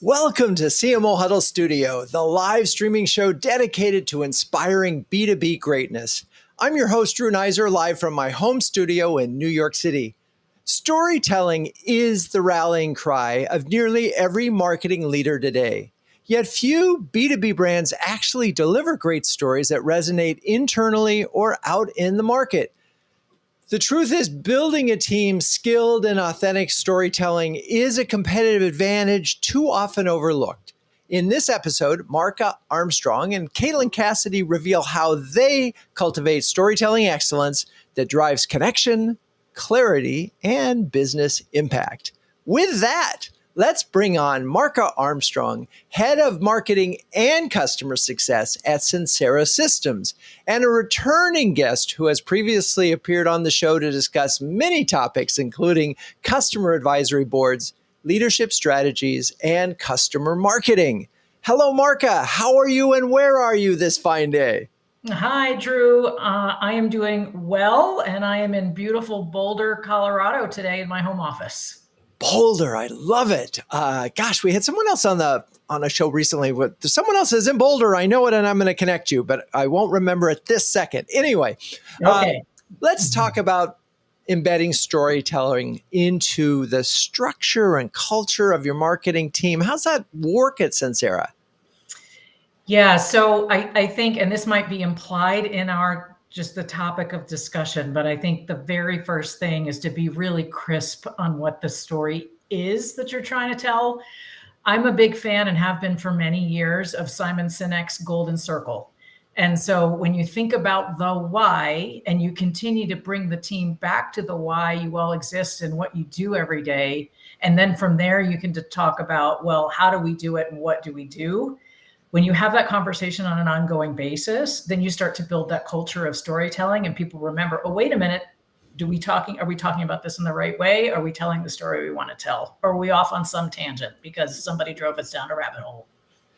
Welcome to CMO Huddles Studio, the live streaming show dedicated to inspiring B2B greatness. I'm your host, Drew Neiser, live from my home studio in New York City. Storytelling is the rallying cry of nearly every marketing leader today. Yet few B2B brands actually deliver great stories that resonate internally or out in the market. The truth is, building a team skilled in authentic storytelling is a competitive advantage too often overlooked. In this episode, Marca, Armstrong, and Cassady reveal how they cultivate storytelling excellence that drives connection, clarity, and business impact. With that, let's bring on Marca Armstrong, Head of Marketing and Customer Success at Sensera Systems, and a returning guest who has previously appeared on the show to discuss many topics, including customer advisory boards, leadership strategies, and customer marketing. Hello, Marca. How are you and where are you this fine day? Hi, Drew. I am doing well, and I am in beautiful Boulder, Colorado today in my home office. Boulder, I love it. Gosh, we had someone else on a show recently. Someone else is in Boulder. I know it, and I'm going to connect you, but I won't remember it this second. Anyway, Okay. Let's talk about embedding storytelling into the structure and culture of your marketing team. How's that work at Sensera? Yeah, so I think, and this might be implied in just the topic of discussion, but I think the very first thing is to be really crisp on what the story is that you're trying to tell. I'm a big fan and have been for many years of Simon Sinek's Golden Circle. And so when you think about the why and you continue to bring the team back to the why you all exist and what you do every day, and then from there you can talk about, well, how do we do it and what do we do? When you have that conversation on an ongoing basis, then you start to build that culture of storytelling and people remember, oh, wait a minute, are we talking about this in the right way? Are we telling the story we want to tell? Or are we off on some tangent because somebody drove us down a rabbit hole?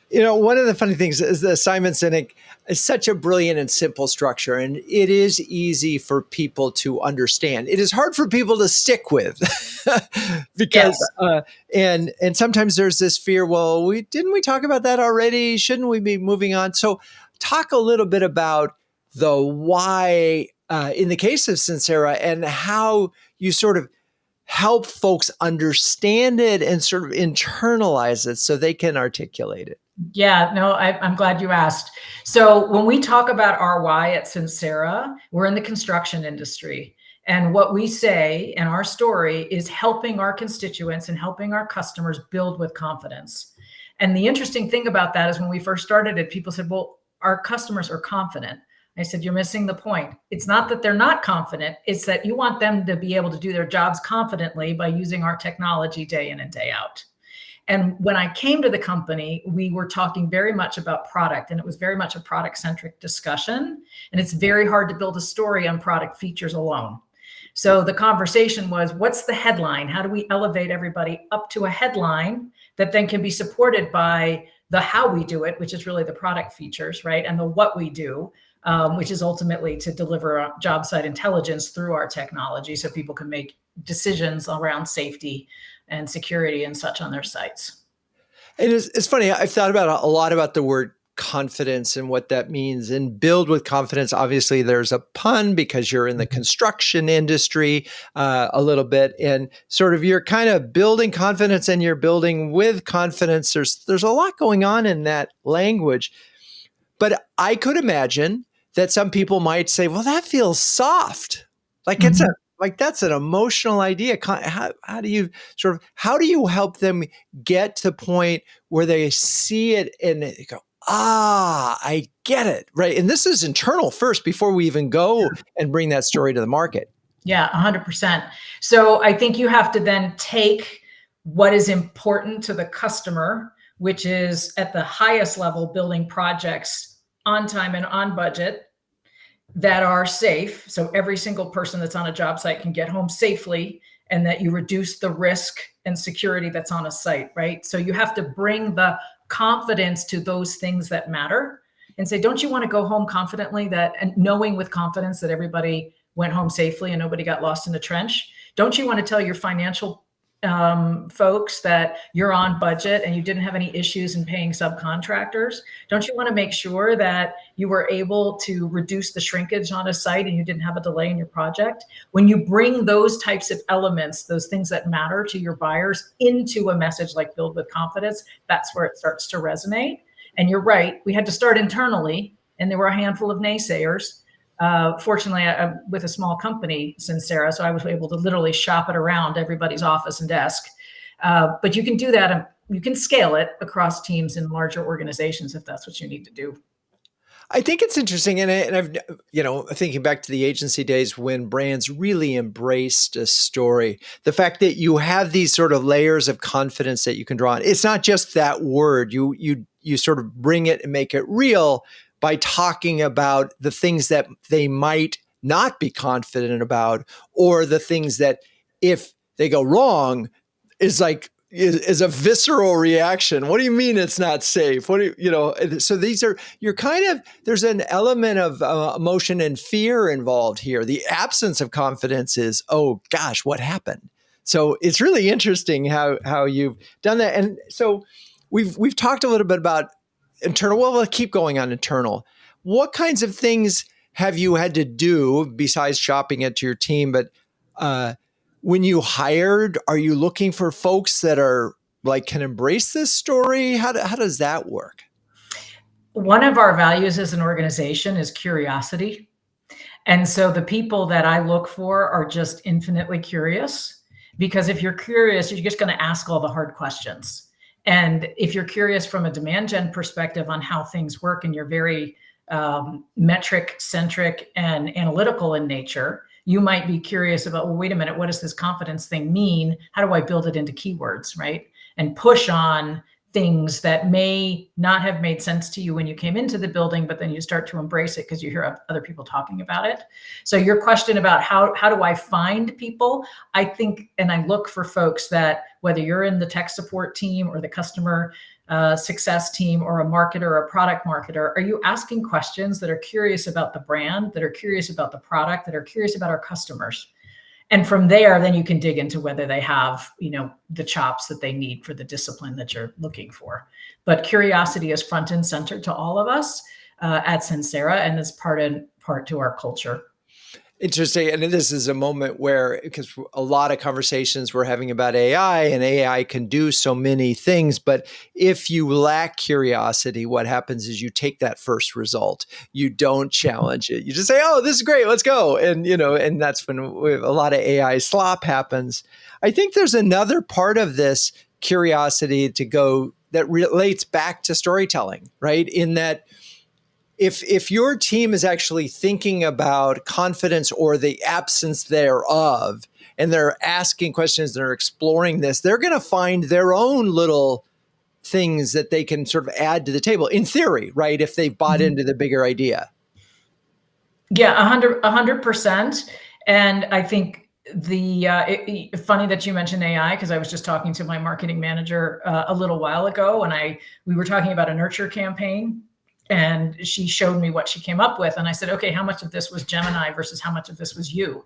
You know, one of the funny things is that Simon Sinek is such a brilliant and simple structure, and it is easy for people to understand. It is hard for people to stick with because, and sometimes there's this fear. Well, didn't we talk about that already? Shouldn't we be moving on? So, talk a little bit about the why in the case of Sensera and how you sort of help folks understand it and sort of internalize it so they can articulate it. Yeah, no, I'm glad you asked. So when we talk about our why at Sensera, we're in the construction industry. And what we say in our story is helping our constituents and helping our customers build with confidence. And the interesting thing about that is when we first started it, people said, well, our customers are confident. I said, you're missing the point. It's not that they're not confident. It's that you want them to be able to do their jobs confidently by using our technology day in and day out. And when I came to the company, we were talking very much about product, and it was very much a product-centric discussion. And it's very hard to build a story on product features alone. So the conversation was, what's the headline? How do we elevate everybody up to a headline that then can be supported by the how we do it, which is really the product features, right? And the what we do, which is ultimately to deliver job site intelligence through our technology so people can make decisions around safety and security and such on their sites. It's funny. I've thought about a lot about the word confidence and what that means. And build with confidence, obviously there's a pun because you're in the construction industry a little bit, and sort of you're kind of building confidence and you're building with confidence. There's a lot going on in that language. But I could imagine that some people might say, well, that feels soft. Like that's an emotional idea. How do you help them get to the point where they see it and they go, I get it, right? And this is internal first before we even go and bring that story to the market. Yeah, 100%. So I think you have to then take what is important to the customer, which is at the highest level, building projects on time and on budget that are safe. So every single person that's on a job site can get home safely, and that you reduce the risk and security that's on a site, right? So you have to bring the confidence to those things that matter and say, don't you want to go home confidently and knowing with confidence that everybody went home safely and nobody got lost in the trench? Don't you want to tell your financial folks that you're on budget and you didn't have any issues in paying subcontractors? Don't you want to make sure that you were able to reduce the shrinkage on a site and you didn't have a delay in your project? When you bring those types of elements, those things that matter to your buyers into a message like Build with Confidence, that's where it starts to resonate. And you're right, we had to start internally, and there were a handful of naysayers. Fortunately, I'm with a small company, Sensera, so I was able to literally shop it around everybody's office and desk. But you can do that, and you can scale it across teams in larger organizations if that's what you need to do. I think it's interesting, and I've, thinking back to the agency days when brands really embraced a story, the fact that you have these sort of layers of confidence that you can draw on. It's not just that word. You sort of bring it and make it real by talking about the things that they might not be confident about, or the things that if they go wrong is a visceral reaction. What do you mean it's not safe? So there's an element of emotion and fear involved here. The absence of confidence is, oh gosh, what happened? So it's really interesting how you've done that. And so we've talked a little bit about internal. Well, we'll keep going on internal. What kinds of things have you had to do besides shopping it to your team? But when you hired, are you looking for folks that are can embrace this story? How does that work? One of our values as an organization is curiosity. And so the people that I look for are just infinitely curious, because if you're curious, you're just going to ask all the hard questions. And if you're curious from a demand gen perspective on how things work, and you're very metric centric and analytical in nature, you might be curious about, well, wait a minute, what does this confidence thing mean? How do I build it into keywords, right? And push on things that may not have made sense to you when you came into the building, but then you start to embrace it because you hear other people talking about it. So your question about how do I find people, I think, and I look for folks that, whether you're in the tech support team or the customer success team or a marketer or a product marketer, are you asking questions that are curious about the brand, that are curious about the product, that are curious about our customers? And from there, then you can dig into whether they have, the chops that they need for the discipline that you're looking for. But curiosity is front and center to all of us at Sensera, and it's part to our culture. Interesting. And this is a moment where, because a lot of conversations we're having about AI, and AI can do so many things, but if you lack curiosity, what happens is you take that first result. You don't challenge it. You just say, oh, this is great, let's go. And, and that's when a lot of AI slop happens. I think there's another part of this curiosity to go that relates back to storytelling, right? In that, if your team is actually thinking about confidence or the absence thereof, and they're asking questions, they're exploring this, they're going to find their own little things that they can sort of add to the table, in theory, right? If they've bought into the bigger idea. Yeah, 100%. And I think funny that you mentioned AI, because I was just talking to my marketing manager a little while ago, and we were talking about a nurture campaign. And she showed me what she came up with. And I said, okay, how much of this was Gemini versus how much of this was you?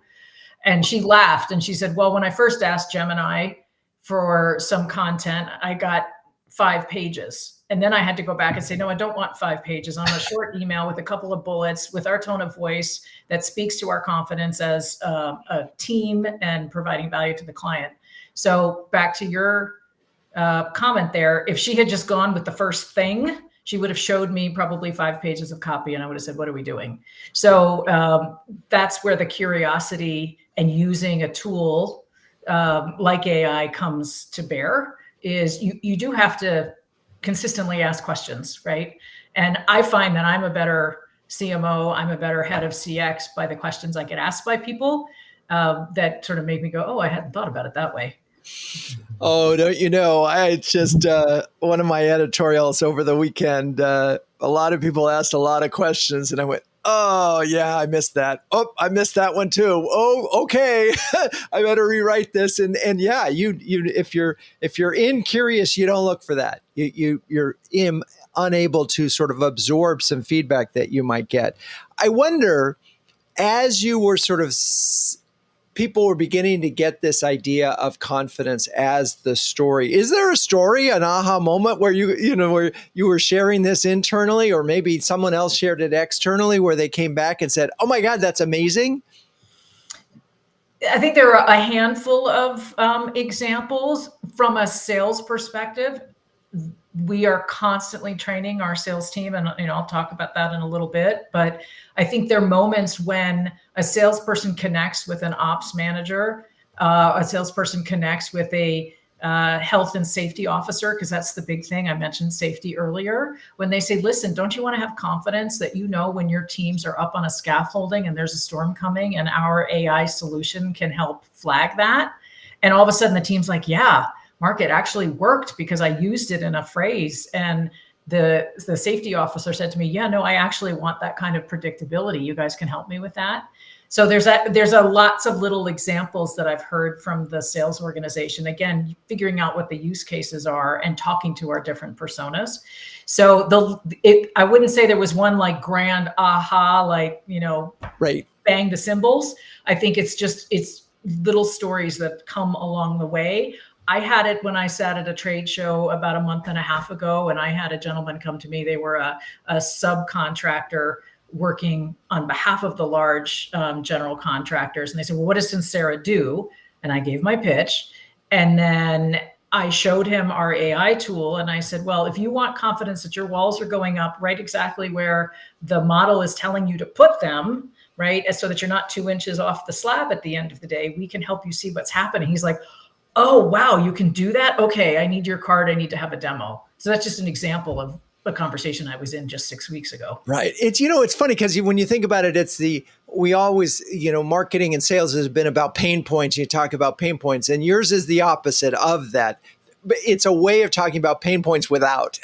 And she laughed and she said, well, when I first asked Gemini for some content, I got 5 pages. And then I had to go back and say, no, I don't want 5 pages. I want a short email with a couple of bullets with our tone of voice that speaks to our confidence as a team and providing value to the client. So back to your comment there, if she had just gone with the first thing, she would have showed me probably 5 pages of copy, and I would have said, what are we doing? So that's where the curiosity and using a tool like AI comes to bear, is you do have to consistently ask questions, right? And I find that I'm a better CMO, I'm a better head of CX by the questions I get asked by people that sort of make me go, oh, I hadn't thought about it that way. Oh, don't you know, I just, one of my editorials over the weekend, a lot of people asked a lot of questions, and I went, oh yeah, I missed that. Oh, I missed that one too. Oh, okay. I better rewrite this. And yeah, you, if you're curious, you don't look for that. You're unable to sort of absorb some feedback that you might get. I wonder, as you were sort of people were beginning to get this idea of confidence as the story. Is there a story, an aha moment where where you were sharing this internally, or maybe someone else shared it externally, where they came back and said, "Oh my God, that's amazing"? I think there are a handful of examples from a sales perspective. We are constantly training our sales team, and I'll talk about that in a little bit. But I think there are moments when a salesperson connects with an ops manager, a salesperson connects with a health and safety officer, because that's the big thing. I mentioned safety earlier. When they say, listen, don't you want to have confidence that when your teams are up on a scaffolding and there's a storm coming, and our AI solution can help flag that? And all of a sudden the team's like, yeah, Marca, it actually worked because I used it in a phrase. And the safety officer said to me, yeah, no, I actually want that kind of predictability. You guys can help me with that. So there's lots of little examples that I've heard from the sales organization. Again, figuring out what the use cases are and talking to our different personas. So I wouldn't say there was one like grand aha, like, Right. bang the cymbals. I think it's little stories that come along the way. I had it when I sat at a trade show about a month and a half ago, and I had a gentleman come to me. They were a subcontractor working on behalf of the large general contractors. And they said, well, what does Sensera do? And I gave my pitch. And then I showed him our AI tool. And I said, well, if you want confidence that your walls are going up right exactly where the model is telling you to put them, right, so that you're not 2 inches off the slab at the end of the day, we can help you see what's happening. He's like, oh, wow, you can do that? Okay, I need your card. I need to have a demo. So that's just an example of a conversation I was in just 6 weeks ago. Right. It's funny because when you think about it, we always, marketing and sales has been about pain points. You talk about pain points, and yours is the opposite of that. But it's a way of talking about pain points without.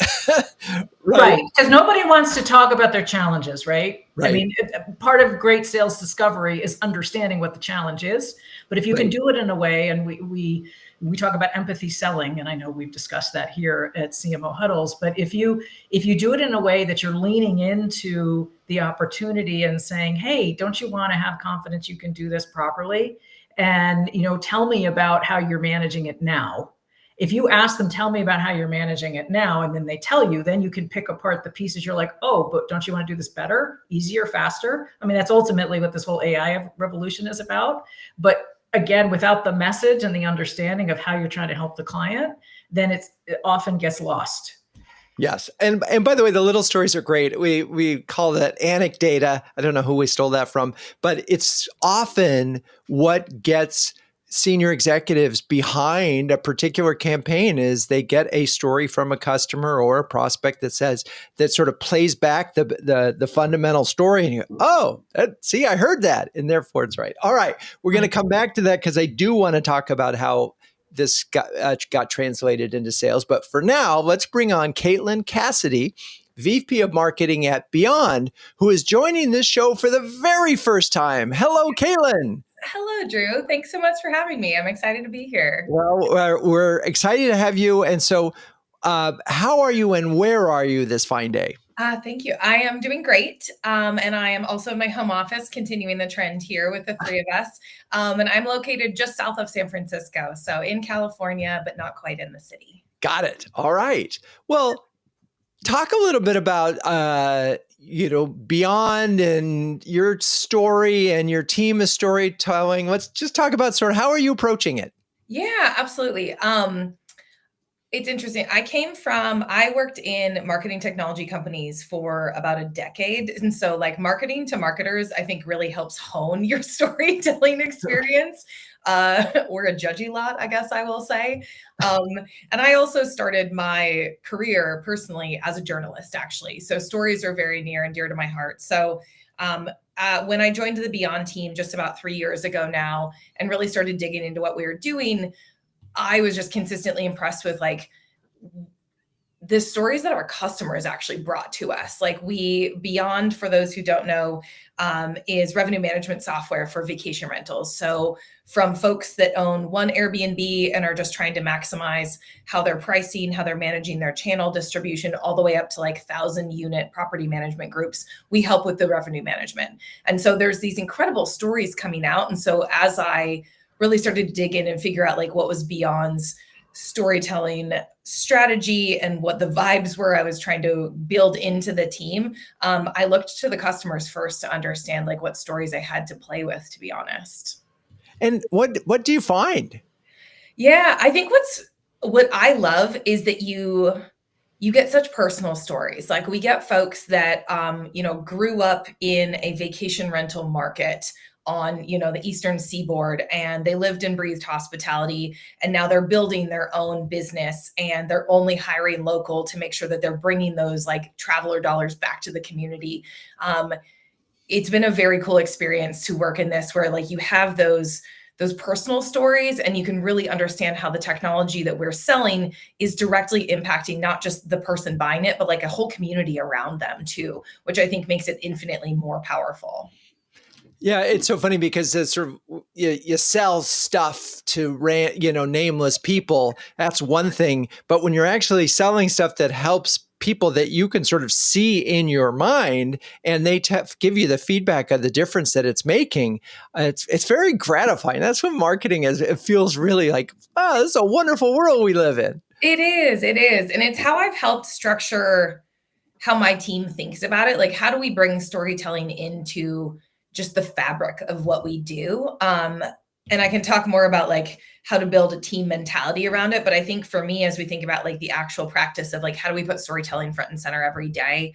Right. Because nobody wants to talk about their challenges, right? Right. I mean, part of great sales discovery is understanding what the challenge is. But if you can do it in a way, and we talk about empathy selling, and I know we've discussed that here at CMO Huddles, but if you do it in a way that you're leaning into the opportunity and saying, hey, don't you want to have confidence you can do this properly? And, tell me about how you're managing it now. If you ask them, tell me about how you're managing it now, and then they tell you, then you can pick apart the pieces. You're like, oh, but don't you want to do this better, easier, faster? I mean, that's ultimately what this whole AI revolution is about. But again, without the message and the understanding of how you're trying to help the client, then it often gets lost. Yes. And by the way, the little stories are great. We call that anecdata. I don't know who we stole that from, but it's often what gets senior executives behind a particular campaign is they get a story from a customer or a prospect that sort of plays back the fundamental story, and you go, oh, see, I heard that, and therefore it's right. All right, we're going to come back to that because I do want to talk about how this got translated into sales. But for now, let's bring on Caitlin Cassady, VP of Marketing at Beyond, who is joining this show for the very first time. Hello, Caitlin. Hello, Drew. Thanks so much for having me. I'm excited to be here. Well, we're excited to have you. And so how are you and where are you this fine day? Thank you. I am doing great. And I am also in my home office, continuing the trend here with the three of us. And I'm located just south of San Francisco, so in California, but not quite in the city. Got it. All right. Well, talk a little bit about, Beyond and your story and your team of storytelling. Let's just talk about sort of how are you approaching it? Yeah, absolutely. It's interesting. I worked in marketing technology companies for about a decade. And so like marketing to marketers, I think really helps hone your storytelling experience. We're a judgy lot, I guess I will say. And I also started my career personally as a journalist, actually. So stories are very near and dear to my heart. So when I joined the Beyond team just about 3 years ago now and really started digging into what we were doing, I was just consistently impressed with like the stories that our customers actually brought to us. Like Beyond, for those who don't know, is revenue management software for vacation rentals. So from folks that own one Airbnb and are just trying to maximize how they're pricing, how they're managing their channel distribution, all the way up to like 1,000-unit property management groups, we help with the revenue management. And so there's these incredible stories coming out. And so as I really started to dig in and figure out like what was Beyond's storytelling strategy and what the vibes were I was trying to build into the team, I looked to the customers first to understand like what stories I had to play with, to be honest. And what do you find? Yeah, I think what I love is that you get such personal stories. Like we get folks that grew up in a vacation rental market on the Eastern Seaboard, and they lived and breathed hospitality, and now they're building their own business, and they're only hiring local to make sure that they're bringing those like traveler dollars back to the community. It's been a very cool experience to work in this, where like you have those personal stories, and you can really understand how the technology that we're selling is directly impacting not just the person buying it, but like a whole community around them too, which I think makes it infinitely more powerful. Yeah, it's so funny because it's sort of you sell stuff to nameless people. That's one thing, but when you're actually selling stuff that helps people that you can sort of see in your mind, and they give you the feedback of the difference that it's making, it's very gratifying. That's what marketing is. It feels really like, oh, this is a wonderful world we live in. It is, and it's how I've helped structure how my team thinks about it. Like, how do we bring storytelling into just the fabric of what we do? And I can talk more about like how to build a team mentality around it. But I think for me, as we think about like the actual practice of like, how do we put storytelling front and center every day?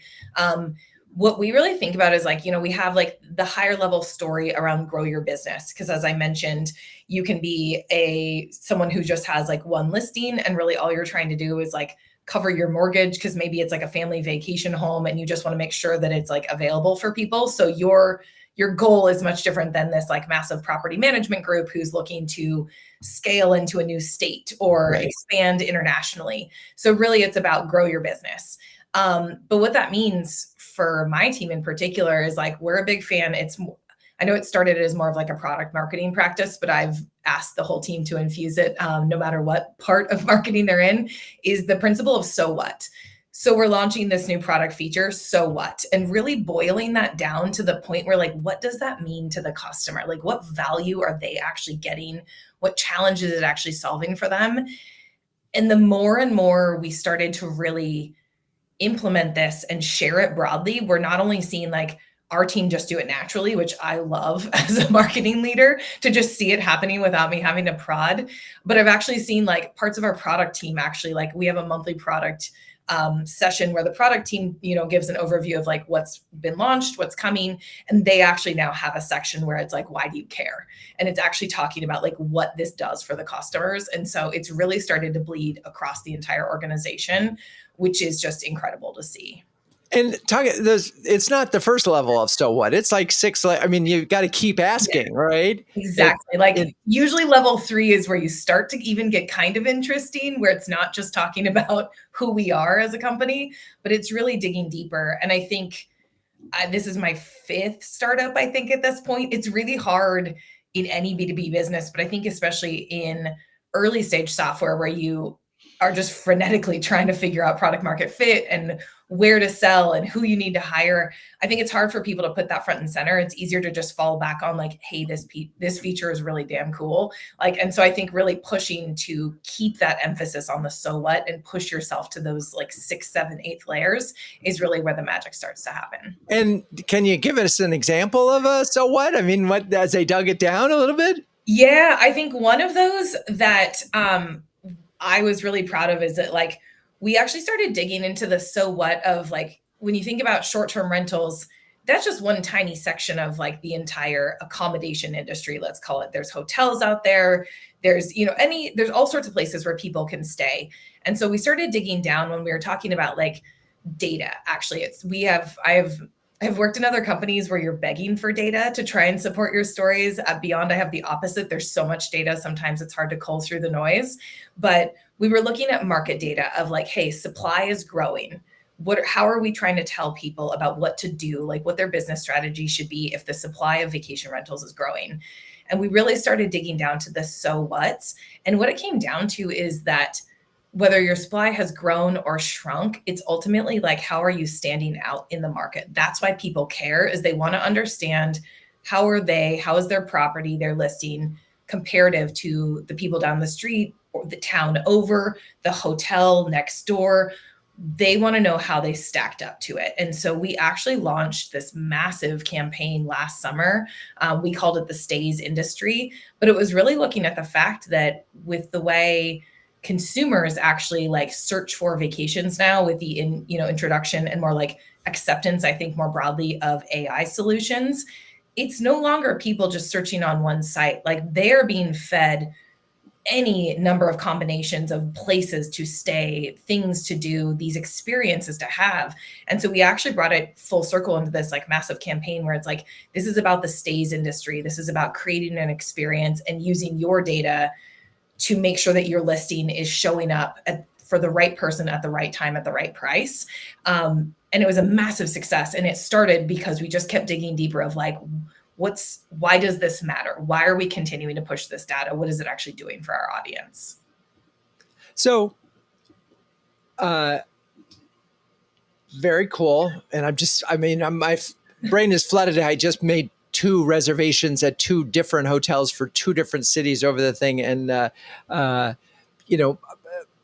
What we really think about is like, we have like the higher level story around grow your business. Because as I mentioned, you can be someone who just has like one listing, and really all you're trying to do is like cover your mortgage, because maybe it's like a family vacation home and you just want to make sure that it's like available for people. So your goal is much different than this like massive property management group who's looking to scale into a new state or expand internationally. So really it's about grow your business. But what that means for my team in particular is like, we're a big fan. I know it started as more of like a product marketing practice, but I've asked the whole team to infuse it, no matter what part of marketing they're in, is the principle of so what. So we're launching this new product feature, so what? And really boiling that down to the point where like, what does that mean to the customer? Like, what value are they actually getting? What challenge is it actually solving for them? And the more and more we started to really implement this and share it broadly, we're not only seeing like our team just do it naturally, which I love as a marketing leader, to just see it happening without me having to prod, but I've actually seen like parts of our product team actually, like we have a monthly product session where the product team, gives an overview of like what's been launched, what's coming. And they actually now have a section where it's like, why do you care? And it's actually talking about like what this does for the customers. And so it's really started to bleed across the entire organization, which is just incredible to see. And it's not the first level of so what. It's like 6. I mean, you've got to keep asking, right? Exactly. Usually level 3 is where you start to even get kind of interesting, where it's not just talking about who we are as a company, but it's really digging deeper. And I think this is my 5th startup, I think, at this point. It's really hard in any B2B business, but I think especially in early stage software where you are just frenetically trying to figure out product market fit and where to sell and who you need to hire. I think it's hard for people to put that front and center. It's easier to just fall back on like, hey, this feature is really damn cool. And so I think really pushing to keep that emphasis on the so what and push yourself to those like 6, 7, 8 layers is really where the magic starts to happen. And can you give us an example of a so what? I mean, what, as they dug it down a little bit? Yeah, I think one of those that I was really proud of is that like we actually started digging into the so what of like, when you think about short-term rentals, that's just one tiny section of like the entire accommodation industry, let's call it. There's hotels out there. There's, there's all sorts of places where people can stay. And so we started digging down when we were talking about like data. Actually, I have I've worked in other companies where you're begging for data to try and support your stories. At Beyond, I have the opposite. There's so much data. Sometimes it's hard to cull through the noise. But we were looking at market data of like, hey, supply is growing. How are we trying to tell people about what to do, like what their business strategy should be if the supply of vacation rentals is growing? And we really started digging down to the so what's. And what it came down to is that whether your supply has grown or shrunk, it's ultimately like, how are you standing out in the market? That's why people care, is they want to understand how is their property, their listing comparative to the people down the street or the town over, the hotel next door. They want to know how they stacked up to it. And so we actually launched this massive campaign last summer. We called it the Stays Industry, but it was really looking at the fact that with the way consumers actually like search for vacations now with the introduction and more like acceptance, I think more broadly, of AI solutions, it's no longer people just searching on one site. Like they're being fed any number of combinations of places to stay, things to do, these experiences to have. And so we actually brought it full circle into this like massive campaign where it's like, this is about the stays industry. This is about creating an experience and using your data to make sure that your listing is showing up for the right person at the right time at the right price. And it was a massive success. And it started because we just kept digging deeper of like, why does this matter? Why are we continuing to push this data? What is it actually doing for our audience? So, very cool. And my brain is flooded. I just made 2 reservations at 2 different hotels for 2 different cities over the thing. And,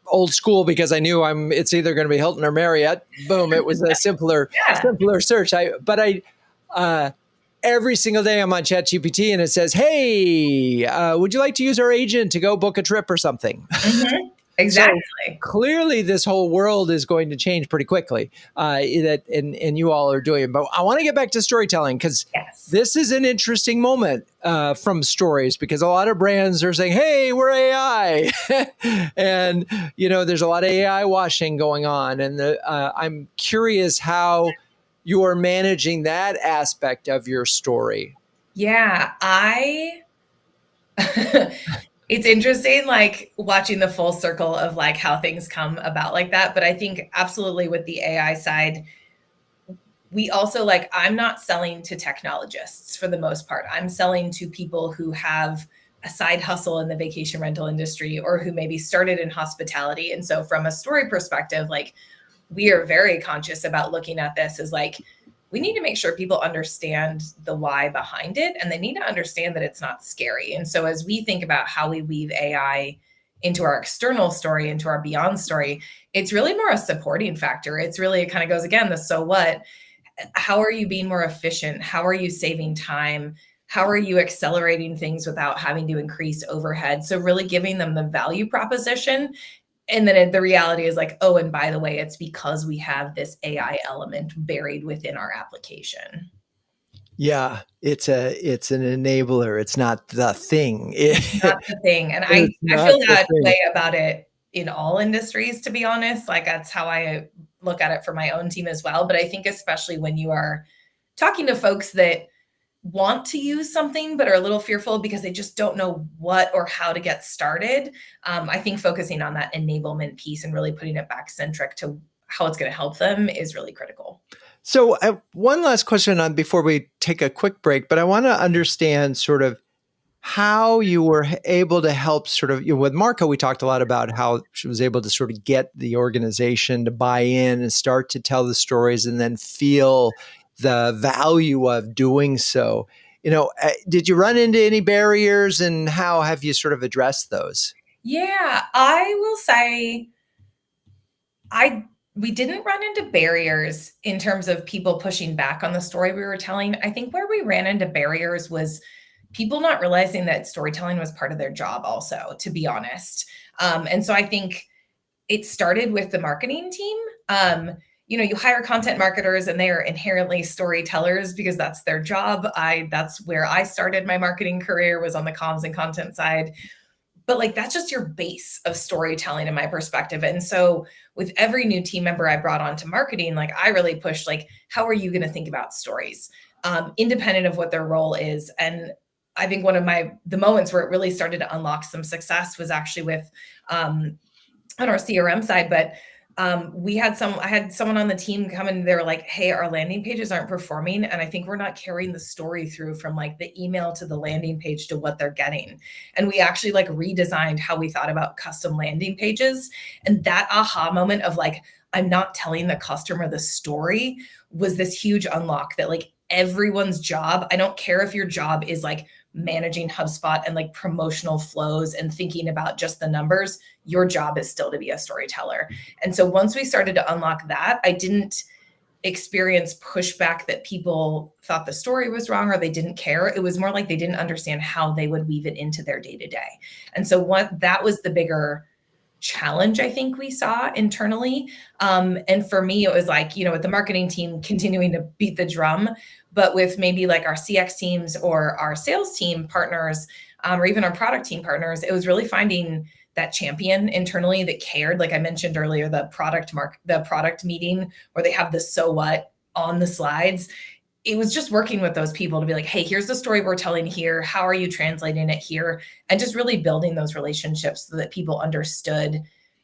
old school, because I knew it's either going to be Hilton or Marriott. Boom. It was a simpler search. Every single day I'm on ChatGPT and it says, hey, would you like to use our agent to go book a trip or something? Mm-hmm. Exactly. So clearly this whole world is going to change pretty quickly, and you all are doing it. But I want to get back to storytelling, because this is an interesting moment from stories, because a lot of brands are saying, hey, we're AI. And, there's a lot of AI washing going on. And I'm curious how you are managing that aspect of your story. Yeah, it's interesting, like watching the full circle of like how things come about like that. But I think absolutely with the AI side, we also like, I'm not selling to technologists for the most part. I'm selling to people who have a side hustle in the vacation rental industry or who maybe started in hospitality. And so from a story perspective, like we are very conscious about looking at this as like, we need to make sure people understand the why behind it, and they need to understand that it's not scary. And so as we think about how we weave AI into our external story, into our beyond story, it's really more a supporting factor. It's really, it kind of goes again, the so what, how are you being more efficient? How are you saving time? How are you accelerating things without having to increase overhead? So really giving them the value proposition. And then the reality is like, oh, and by the way, it's because we have this AI element buried within our application. Yeah, it's an enabler. It's not the thing. It's not the thing. And I feel that way about it in all industries, to be honest. Like that's how I look at it for my own team as well. But I think especially when you are talking to folks that want to use something but are a little fearful because they just don't know what or how to get started. I think focusing on that enablement piece and really putting it back centric to how it's going to help them is really critical. So one last question on before we take a quick break, but I want to understand sort of how you were able to help sort of, with Marca, we talked a lot about how she was able to sort of get the organization to buy in and start to tell the stories and then feel the value of doing so. Did you run into any barriers, and how have you sort of addressed those? Yeah, I will say we didn't run into barriers in terms of people pushing back on the story we were telling. I think where we ran into barriers was people not realizing that storytelling was part of their job also, to be honest. And so I think it started with the marketing team. You hire content marketers and they are inherently storytellers because that's their job. That's where I started my marketing career, was on the comms and content side. But like, that's just your base of storytelling in my perspective. And so with every new team member I brought on to marketing, like I really pushed, like, how are you going to think about stories, independent of what their role is? And I think one of the moments where it really started to unlock some success was actually with, on our CRM side, but I had someone on the team come and they were like, hey, our landing pages aren't performing. And I think we're not carrying the story through from like the email to the landing page to what they're getting. And we actually like redesigned how we thought about custom landing pages. And that aha moment of like, I'm not telling the customer the story was this huge unlock that like everyone's job, I don't care if your job is like managing HubSpot and like promotional flows and thinking about just the numbers, your job is still to be a storyteller. And so once we started to unlock that, I didn't experience pushback that people thought the story was wrong or they didn't care. It was more like they didn't understand how they would weave it into their day-to-day. And so that was the bigger challenge I think we saw internally. And for me, it was like, with the marketing team continuing to beat the drum, but with maybe like our CX teams or our sales team partners, or even our product team partners, it was really finding that champion internally that cared. Like I mentioned earlier, the product meeting where they have the so what on the slides. It was just working with those people to be like, hey, here's the story we're telling here. How are you translating it here? And just really building those relationships so that people understood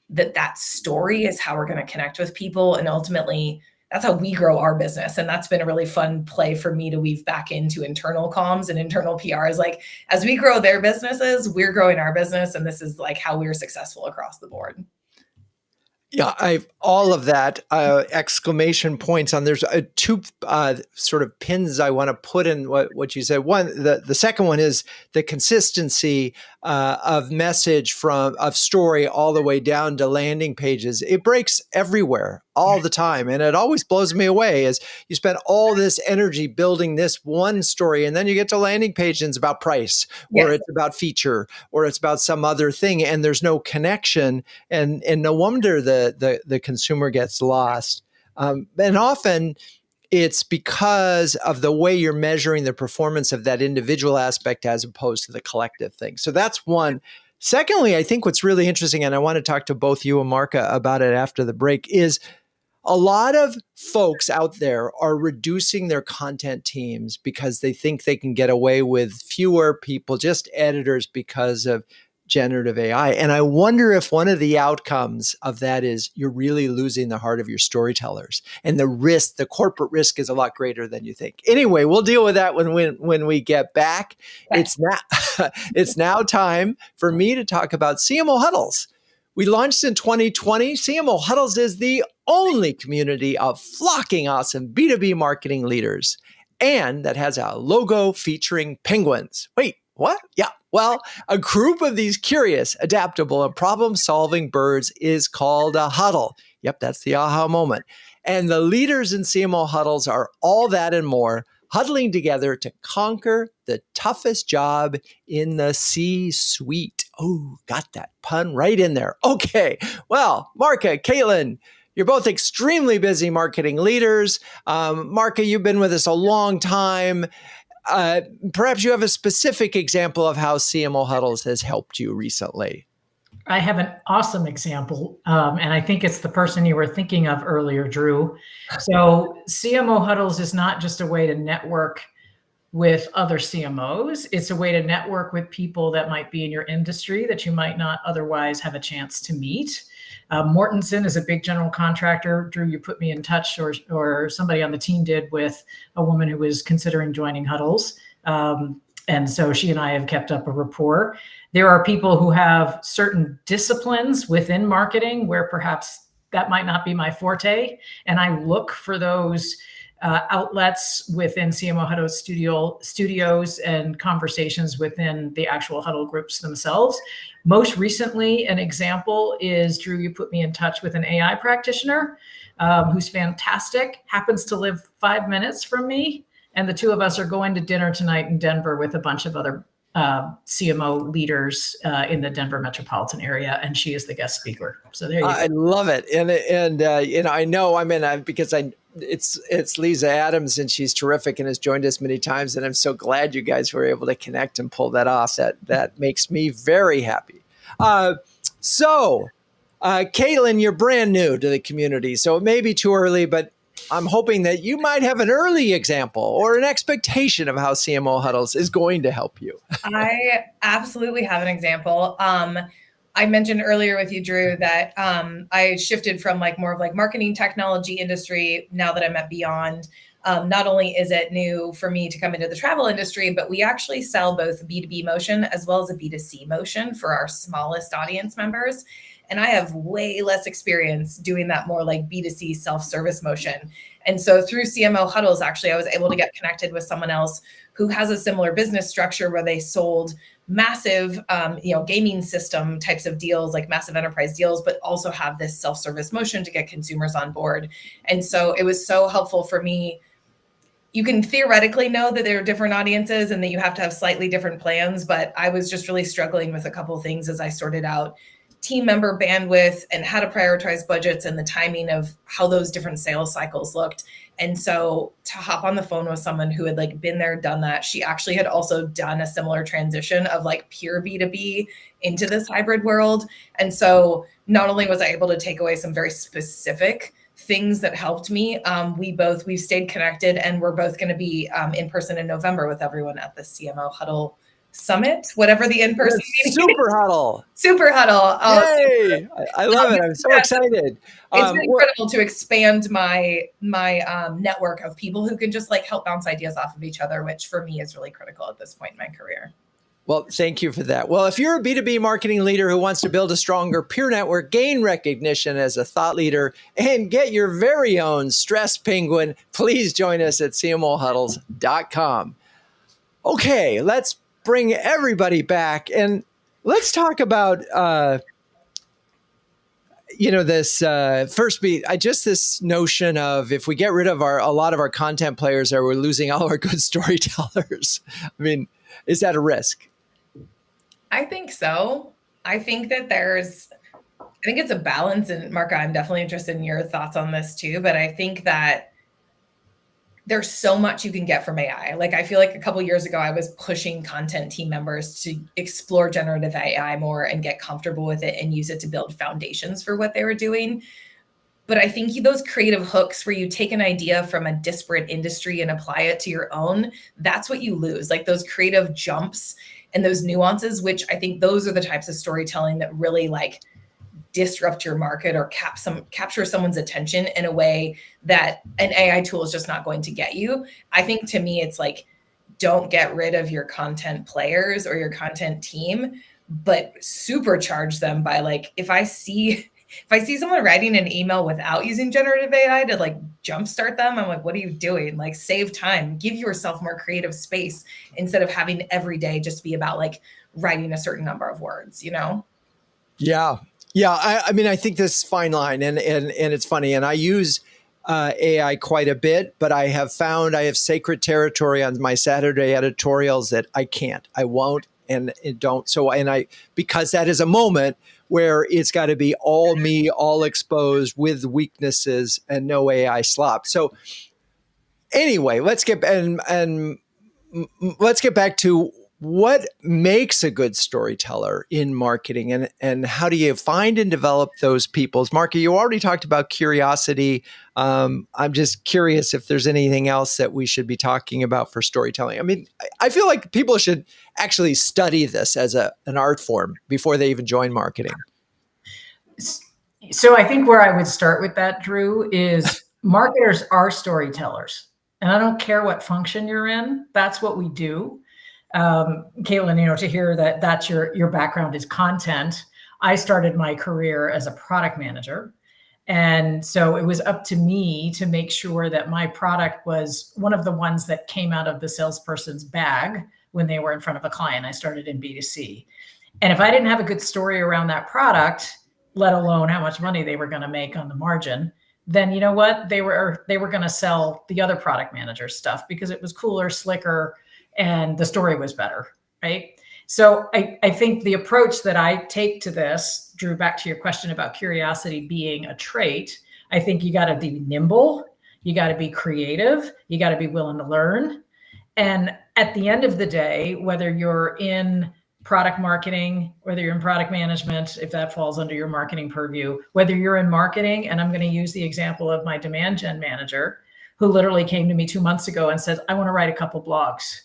that story is how we're going to connect with people. And ultimately, that's how we grow our business. And that's been a really fun play for me to weave back into internal comms and internal PR is like, as we grow their businesses, we're growing our business. And this is like how we're successful across the board. Yeah, I've all of that exclamation points on. There's two sort of pins I want to put in what you said. One, the second one is the consistency of message of story all the way down to landing pages. It breaks everywhere all the time, and it always blows me away. As you spend all this energy building this one story, and then you get to landing page and it's about price, or it's about feature, or it's about some other thing, and there's no connection, and no wonder the consumer gets lost. And often it's because of the way you're measuring the performance of that individual aspect as opposed to the collective thing. So that's one. Secondly, I think what's really interesting, and I want to talk to both you and Marca about it after the break, is a lot of folks out there are reducing their content teams because they think they can get away with fewer people, just editors, because of generative AI. And I wonder if one of the outcomes of that is you're really losing the heart of your storytellers, and the corporate risk is a lot greater than you think. Anyway, we'll deal with that when we get back. Right. It's now time for me to talk about CMO Huddles. We launched in 2020. CMO Huddles is the only community of flocking awesome B2B marketing leaders, and that has a logo featuring penguins. Wait, what? Yeah. Well, a group of these curious, adaptable, and problem-solving birds is called a huddle. Yep, that's the aha moment. And the leaders in CMO Huddles are all that and more, huddling together to conquer the toughest job in the C-suite. Oh, got that pun right in there. Okay. Well, Marca, Caitlin, you're both extremely busy marketing leaders. Marca, you've been with us a long time. Perhaps you have a specific example of how CMO Huddles has helped you recently. I have an awesome example, and I think it's the person you were thinking of earlier, Drew. So CMO Huddles is not just a way to network with other CMOs. It's a way to network with people that might be in your industry that you might not otherwise have a chance to meet. Mortensen is a big general contractor. Drew, you put me in touch, or somebody on the team did, with a woman who was considering joining Huddles. And so she and I have kept up a rapport. There are people who have certain disciplines within marketing where perhaps that might not be my forte. And I look for those outlets within CMO Huddles studios and conversations within the actual huddle groups themselves. Most recently, an example is, Drew, you put me in touch with an AI practitioner who's fantastic, happens to live 5 minutes from me. And the two of us are going to dinner tonight in Denver with a bunch of other CMO leaders in the Denver metropolitan area, and she is the guest speaker. So there you go. I love it, and I know because it's Lisa Adams, and she's terrific and has joined us many times, and I'm so glad you guys were able to connect and pull that off. That makes me very happy. Caitlin, you're brand new to the community, so it may be too early, but I'm hoping that you might have an early example or an expectation of how CMO Huddles is going to help you. I absolutely have an example. I mentioned earlier with you, Drew, that I shifted from like more of like marketing technology industry now that I'm at Beyond. Not only is it new for me to come into the travel industry, but we actually sell both B2B motion as well as a B2C motion for our smallest audience members. And I have way less experience doing that more like B2C self-service motion. And so through CMO Huddles, actually, I was able to get connected with someone else who has a similar business structure where they sold massive, gaming system types of deals, like massive enterprise deals, but also have this self-service motion to get consumers on board. And so it was so helpful for me. You can theoretically know that there are different audiences and that you have to have slightly different plans, but I was just really struggling with a couple of things as I sorted out team member bandwidth and how to prioritize budgets and the timing of how those different sales cycles looked. And so to hop on the phone with someone who had like been there, done that, she actually had also done a similar transition of like pure B2B into this hybrid world. And so not only was I able to take away some very specific things that helped me, we've stayed connected, and we're both going to be in person in November with everyone at the CMO Huddle Summit, whatever the in-person Super Huddle. Super Huddle. Yay! I love it. I'm so excited. It's been critical to expand my network of people who can just like help bounce ideas off of each other, which for me is really critical at this point in my career. Well, thank you for that. Well, if you're a B2B marketing leader who wants to build a stronger peer network, gain recognition as a thought leader, and get your very own stress penguin, please join us at cmohuddles.com. Okay, let's bring everybody back and let's talk about this first beat. This notion of if we get rid of a lot of our content players, are we losing all our good storytellers? I mean, is that a risk? I think so. I think it's a balance, and Marca, I'm definitely interested in your thoughts on this too, but I think that there's so much you can get from AI. Like, I feel like a couple of years ago, I was pushing content team members to explore generative AI more and get comfortable with it and use it to build foundations for what they were doing. But I think those creative hooks where you take an idea from a disparate industry and apply it to your own, that's what you lose. Like those creative jumps and those nuances, which I think those are the types of storytelling that really like disrupt your market or capture someone's attention in a way that an AI tool is just not going to get you. I think to me, it's like, don't get rid of your content players or your content team, but supercharge them by like, if I see someone writing an email without using generative AI to like jumpstart them, I'm like, what are you doing? Like, save time, give yourself more creative space instead of having every day just be about like writing a certain number of words, Yeah. Yeah. I mean, I think this fine line and it's funny. And I use AI quite a bit, but I have found I have sacred territory on my Saturday editorials that I won't, and don't. So, because that is a moment where it's got to be all me, all exposed with weaknesses and no AI slop. So anyway, let's get back to what makes a good storyteller in marketing, and how do you find and develop those people? Marca, you already talked about curiosity. I'm just curious if there's anything else that we should be talking about for storytelling. I mean, I feel like people should actually study this as an art form before they even join marketing. So I think where I would start with that, Drew, is marketers are storytellers. And I don't care what function you're in, that's what we do. Caitlin, to hear that that's your background is content. I started my career as a product manager. And so it was up to me to make sure that my product was one of the ones that came out of the salesperson's bag when they were in front of a client. I started in B2C. And if I didn't have a good story around that product, let alone how much money they were going to make on the margin, then you know what? They were going to sell the other product manager stuff because it was cooler, slicker, and the story was better, right? So I think the approach that I take to this, Drew, back to your question about curiosity being a trait, I think you got to be nimble, you got to be creative, you got to be willing to learn. And at the end of the day, whether you're in product marketing, whether you're in product management, if that falls under your marketing purview, whether you're in marketing, and I'm going to use the example of my demand gen manager, who literally came to me 2 months ago and said, I want to write a couple blogs.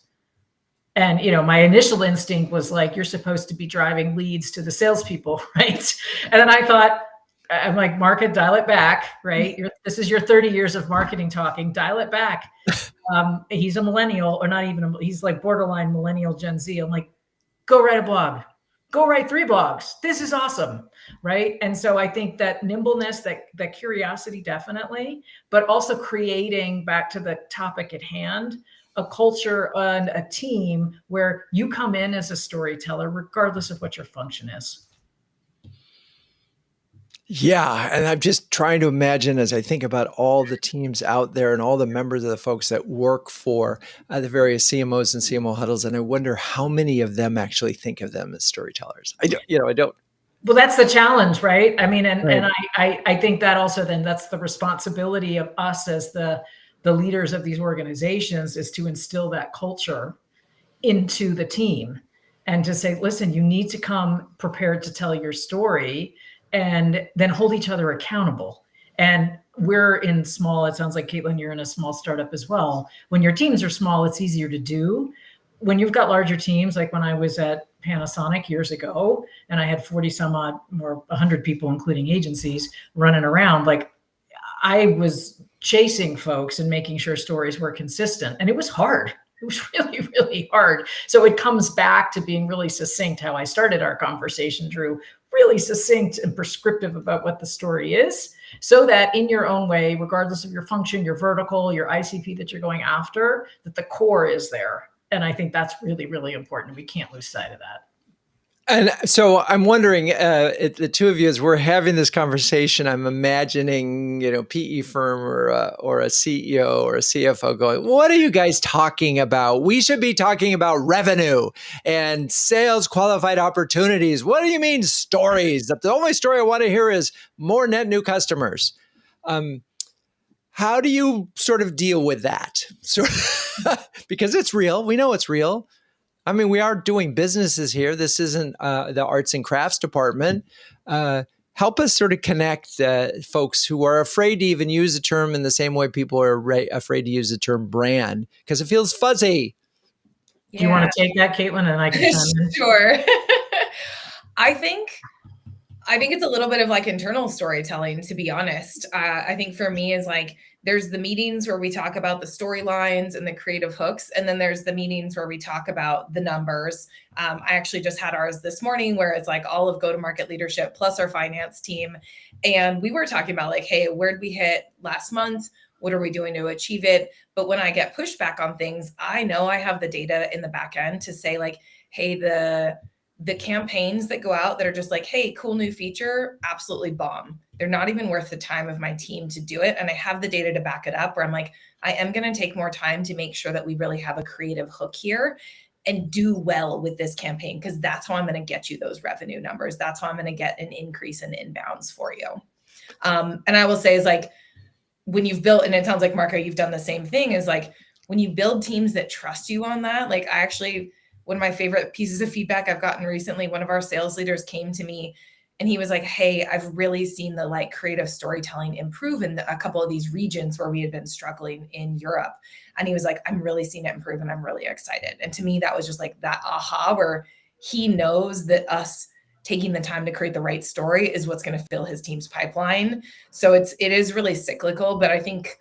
And, my initial instinct was like, you're supposed to be driving leads to the salespeople, right? And then I thought, I'm like, Marca, dial it back, right? This is your 30 years of marketing talking, dial it back. He's a millennial, or not even, he's like borderline millennial Gen Z. I'm like, go write a blog, go write 3 blogs. This is awesome, right? And so I think that nimbleness, that curiosity, definitely, but also creating, back to the topic at hand, a culture and a team where you come in as a storyteller, regardless of what your function is. Yeah. And I'm just trying to imagine, as I think about all the teams out there and all the members of the folks that work for the various CMOs and CMO huddles. And I wonder how many of them actually think of them as storytellers. I don't. Well, that's the challenge, right? I mean, and, Right. and I think that also then that's the responsibility of us as the leaders of these organizations, is to instill that culture into the team and to say, listen, you need to come prepared to tell your story, and then hold each other accountable. And we're in small, it sounds like, Caitlin, you're in a small startup as well. When your teams are small, it's easier to do. When you've got larger teams, like when I was at Panasonic years ago, and I had 40 some odd, or 100 people, including agencies, running around, like I was chasing folks and making sure stories were consistent. And it was hard. It was really, really hard. So it comes back to being really succinct, how I started our conversation, Drew, really succinct and prescriptive about what the story is, so that in your own way, regardless of your function, your vertical, your ICP that you're going after, that the core is there. And I think that's really, really important. We can't lose sight of that. And so I'm wondering, the two of you, as we're having this conversation, I'm imagining, PE firm or a CEO or a CFO going, what are you guys talking about? We should be talking about revenue and sales qualified opportunities. What do you mean stories? The only story I want to hear is more net new customers. How do you sort of deal with that? Because it's real. We know it's real. I mean, we are doing businesses here. This isn't the arts and crafts department. Help us sort of connect folks who are afraid to even use the term in the same way people are afraid to use the term brand, because it feels fuzzy. Yeah. Do you want to take that, Caitlin, and I can Sure. I think it's a little bit of like internal storytelling, to be honest. I think for me is like, there's the meetings where we talk about the storylines and the creative hooks. And then there's the meetings where we talk about the numbers. I actually just had ours this morning, where it's like all of go-to-market leadership plus our finance team. And we were talking about like, hey, where did we hit last month? What are we doing to achieve it? But when I get pushback on things, I know I have the data in the back end to say like, hey, the campaigns that go out that are just like, hey, cool new feature, absolutely bomb. They're not even worth the time of my team to do it. And I have the data to back it up, where I'm like, I am going to take more time to make sure that we really have a creative hook here and do well with this campaign, because that's how I'm going to get you those revenue numbers. That's how I'm going to get an increase in inbounds for you. And I will say is like, when you've built, and it sounds like, Marca, you've done the same thing, is like, when you build teams that trust you on that, like one of my favorite pieces of feedback I've gotten recently, one of our sales leaders came to me and he was like, hey, I've really seen the like creative storytelling improve in a couple of these regions where we had been struggling in Europe. And he was like, I'm really seeing it improve and I'm really excited. And to me, that was just like that aha, where he knows that us taking the time to create the right story is what's going to fill his team's pipeline. So it is really cyclical, but I think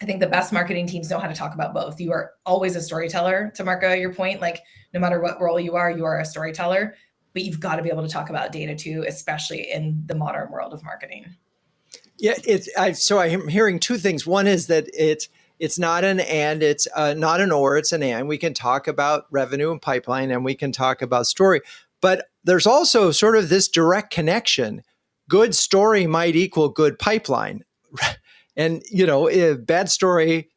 the best marketing teams know how to talk about both. You are always a storyteller, to Marca, your point, like no matter what role you are a storyteller, but you've got to be able to talk about data too, especially in the modern world of marketing. Yeah, so I'm hearing two things. One is that it's not an and, it's not an or, it's an and. We can talk about revenue and pipeline, and we can talk about story, but there's also sort of this direct connection. Good story might equal good pipeline. And, bad story,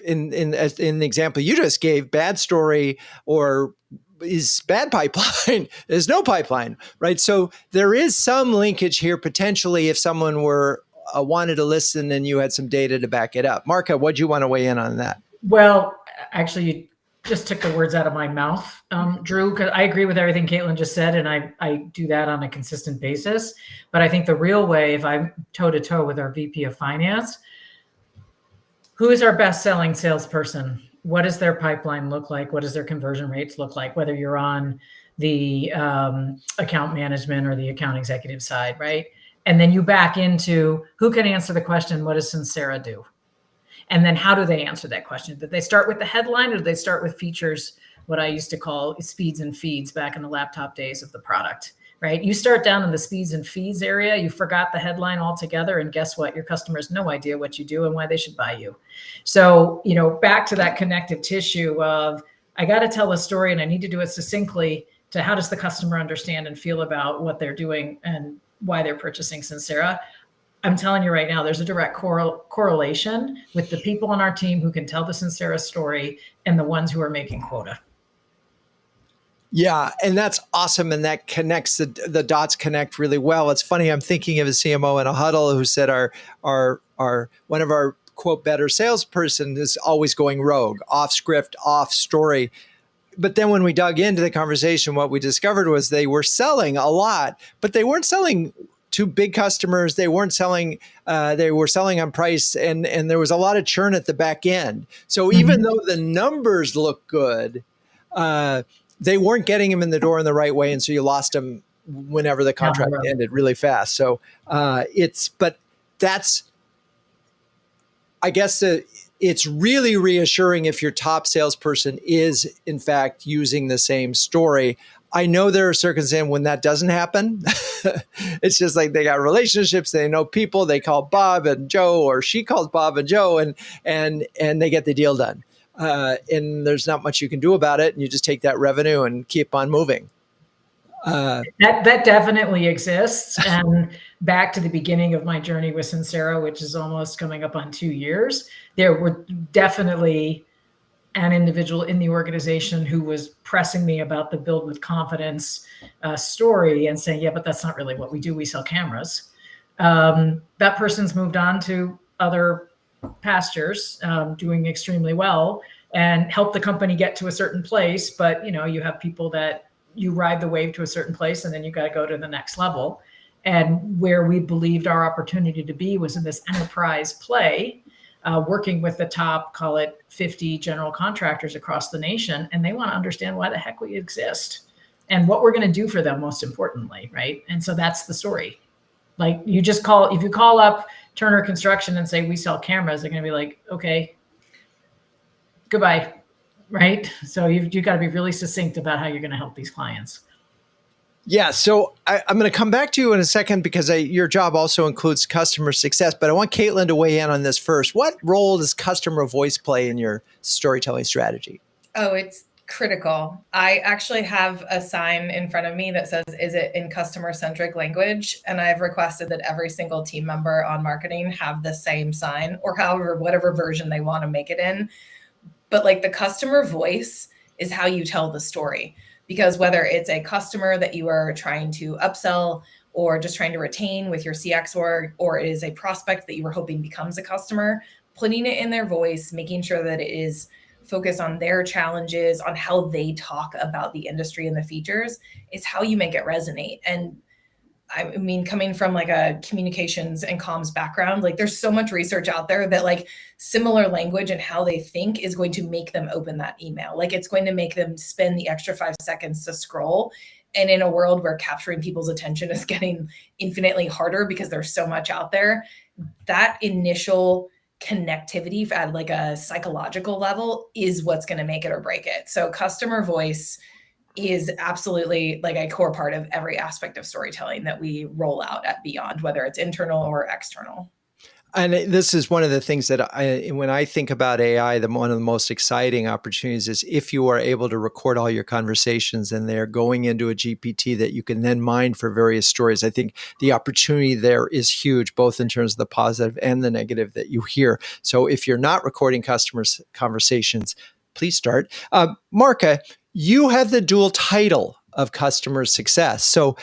in the example you just gave, bad story or is bad pipeline is no pipeline, right? So there is some linkage here potentially if someone were wanted to listen and you had some data to back it up. Marca, what do you want to weigh in on that? Well, actually, just took the words out of my mouth, Drew, because I agree with everything Caitlin just said, and I do that on a consistent basis. But I think the real way, if I'm toe to toe with our VP of Finance, who is our best selling salesperson? What does their pipeline look like? What does their conversion rates look like? Whether you're on the account management or the account executive side, right? And then you back into who can answer the question, what does Sensera do? And then how do they answer that question? Did they start with the headline or did they start with features, what I used to call speeds and feeds back in the laptop days of the product, right? You start down in the speeds and feeds area, you forgot the headline altogether, and guess what? Your customer has no idea what you do and why they should buy you. So, back to that connective tissue of, I got to tell a story and I need to do it succinctly to how does the customer understand and feel about what they're doing and why they're purchasing Sensera. I'm telling you right now, there's a direct correlation with the people on our team who can tell the Sensera story and the ones who are making quota. Yeah, and that's awesome, and that connects the dots connect really well. It's funny. I'm thinking of a CMO in a huddle who said our one of our quote better salesperson is always going rogue, off script, off story. But then when we dug into the conversation, what we discovered was they were selling a lot, but they weren't selling to big customers. They weren't selling, they were selling on price, and there was a lot of churn at the back end. So even though the numbers look good, they weren't getting them in the door in the right way. And so you lost them whenever the contract ended really fast. So but that's, I guess it's really reassuring if your top salesperson is in fact using the same story. I know there are circumstances when that doesn't happen. It's just like they got relationships, they know people, they call Bob and Joe, or she calls Bob and Joe, and they get the deal done. And there's not much you can do about it, and you just take that revenue and keep on moving. That definitely exists. And back to the beginning of my journey with Sensera, which is almost coming up on 2 years, there were definitely an individual in the organization who was pressing me about the build with confidence story and saying, yeah, but that's not really what we do. We sell cameras. That person's moved on to other pastures, doing extremely well, and helped the company get to a certain place. But you have people that you ride the wave to a certain place and then you got to go to the next level. And where we believed our opportunity to be was in this enterprise play, working with the top, call it 50 general contractors across the nation. And they want to understand why the heck we exist and what we're going to do for them, most importantly. Right. And so that's the story. Like if you call up Turner Construction and say, we sell cameras, they're going to be like, okay, goodbye. Right. So you've got to be really succinct about how you're going to help these clients. Yeah. So I'm going to come back to you in a second because your job also includes customer success, but I want Caitlin to weigh in on this first. What role does customer voice play in your storytelling strategy? Oh, it's critical. I actually have a sign in front of me that says, is it in customer-centric language? And I've requested that every single team member on marketing have the same sign, or whatever version they want to make it in. But like the customer voice is how you tell the story. Because whether it's a customer that you are trying to upsell or just trying to retain with your CX or it is a prospect that you were hoping becomes a customer, putting it in their voice, making sure that it is focused on their challenges, on how they talk about the industry and the features, is how you make it resonate. And I mean, coming from like a communications and comms background, like there's so much research out there that like similar language and how they think is going to make them open that email. Like it's going to make them spend the extra 5 seconds to scroll. And in a world where capturing people's attention is getting infinitely harder because there's so much out there, that initial connectivity at like a psychological level is what's going to make it or break it. So customer voice is absolutely like a core part of every aspect of storytelling that we roll out at Beyond, whether it's internal or external. And this is one of the things that when I think about AI, one of the most exciting opportunities is if you are able to record all your conversations and they're going into a GPT that you can then mine for various stories. I think the opportunity there is huge, both in terms of the positive and the negative that you hear. So if you're not recording customers' conversations, please start. Marca, you have the dual title of customer success. So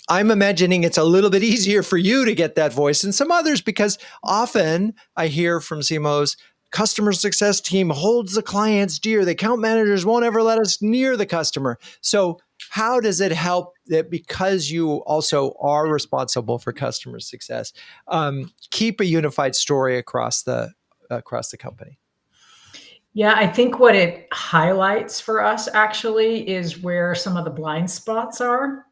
I'm imagining it's a little bit easier for you to get that voice than some others, because often I hear from CMOs, customer success team holds the clients dear. The account managers won't ever let us near the customer. So how does it help that because you also are responsible for customer success, keep a unified story across the company? Yeah, I think what it highlights for us actually is where some of the blind spots are.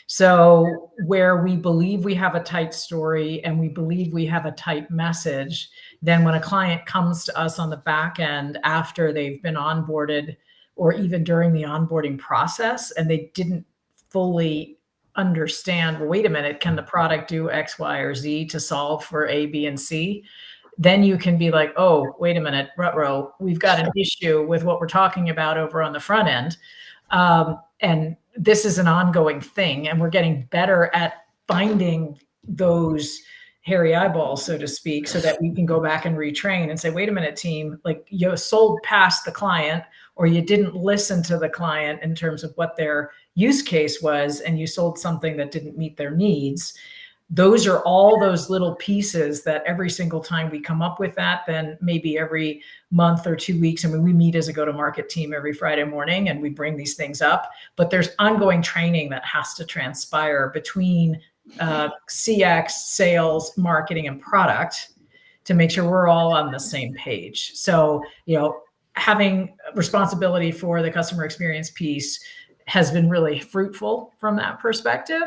So where we believe we have a tight story and we believe we have a tight message, then when a client comes to us on the back end after they've been onboarded or even during the onboarding process and they didn't fully understand, well, wait a minute, can the product do X, Y, or Z to solve for A, B, and C? Then you can be like, oh, wait a minute, ruh-roh, we've got an issue with what we're talking about over on the front end. And this is an ongoing thing, and we're getting better at finding those hairy eyeballs, so to speak, so that we can go back and retrain and say, wait a minute, team, like you sold past the client, or you didn't listen to the client in terms of what their use case was, and you sold something that didn't meet their needs. Those are all those little pieces that every single time we come up with that, then maybe every month or 2 weeks, I mean, we meet as a go-to-market team every Friday morning and we bring these things up, but there's ongoing training that has to transpire between CX, sales, marketing, and product to make sure we're all on the same page. So, having responsibility for the customer experience piece has been really fruitful from that perspective.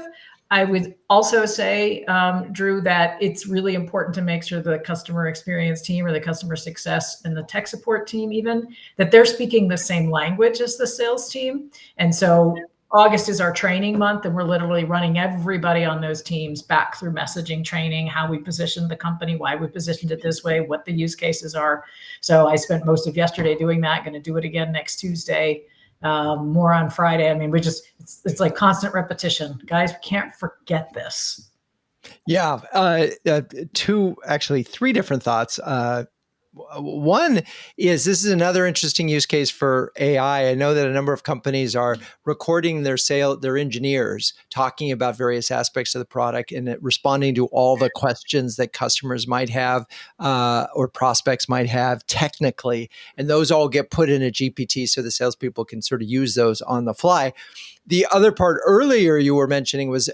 I would also say, Drew, that it's really important to make sure the customer experience team or the customer success and the tech support team even, that they're speaking the same language as the sales team. And so August is our training month, and we're literally running everybody on those teams back through messaging training, how we positioned the company, why we positioned it this way, what the use cases are. So I spent most of yesterday doing that, going to do it again next Tuesday. More on Friday. I mean, it's like constant repetition. Guys, we can't forget this. Yeah. Three different thoughts. One is this is another interesting use case for AI. I know that a number of companies are recording their engineers talking about various aspects of the product and responding to all the questions that customers might have or prospects might have technically. And those all get put in a GPT so the salespeople can sort of use those on the fly. The other part earlier you were mentioning was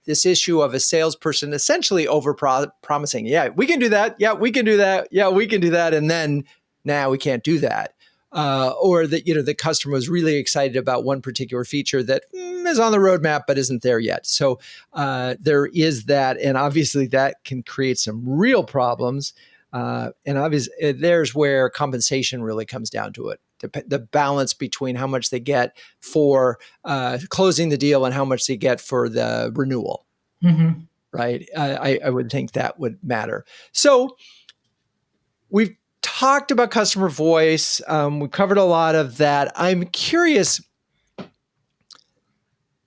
this issue of a salesperson essentially over promising. Yeah, we can do that. Yeah, we can do that. Yeah, we can do that. And then now we can't do that. Or that, the customer was really excited about one particular feature that is on the roadmap, but isn't there yet. So there is that. And obviously that can create some real problems. And obviously there's where compensation really comes down to it. The balance between how much they get for closing the deal and how much they get for the renewal, right? I would think that would matter. So we've talked about customer voice. We covered a lot of that. I'm curious,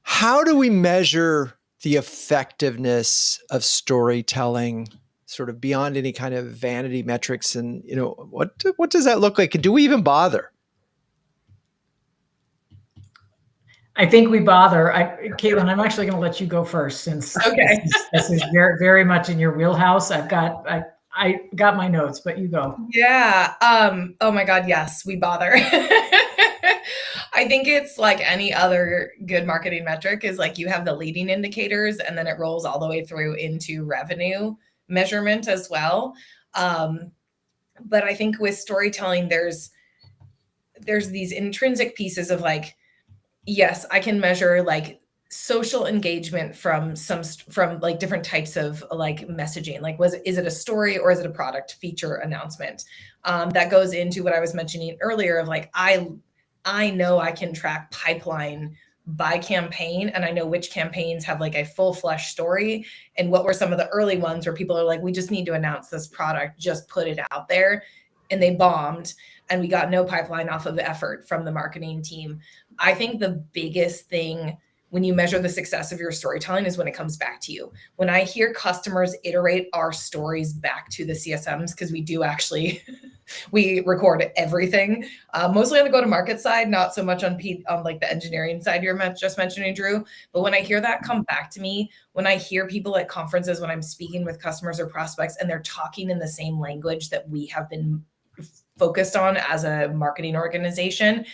how do we measure the effectiveness of storytelling sort of beyond any kind of vanity metrics? And, what does that look like? And do we even bother? I think we bother. Caitlin, I'm actually going to let you go first since this is very, very much in your wheelhouse. I got my notes, but you go. Yeah. Oh my God. Yes, we bother. I think it's like any other good marketing metric is like you have the leading indicators and then it rolls all the way through into revenue measurement as well. But I think with storytelling, there's these intrinsic pieces of like, yes, I can measure like social engagement from like different types of like messaging. Like, is it a story or is it a product feature announcement? That goes into what I was mentioning earlier of like, I know I can track pipeline by campaign, and I know which campaigns have like a full flesh story and what were some of the early ones where people are like, we just need to announce this product, just put it out there, and they bombed and we got no pipeline off of effort from the marketing team. I think the biggest thing when you measure the success of your storytelling is when it comes back to you. When I hear customers iterate our stories back to the CSMs, because we do actually, we record everything, mostly on the go-to-market side, not so much on like the engineering side you're just mentioning, Drew. But when I hear that come back to me, when I hear people at conferences, when I'm speaking with customers or prospects, and they're talking in the same language that we have been focused on as a marketing organization,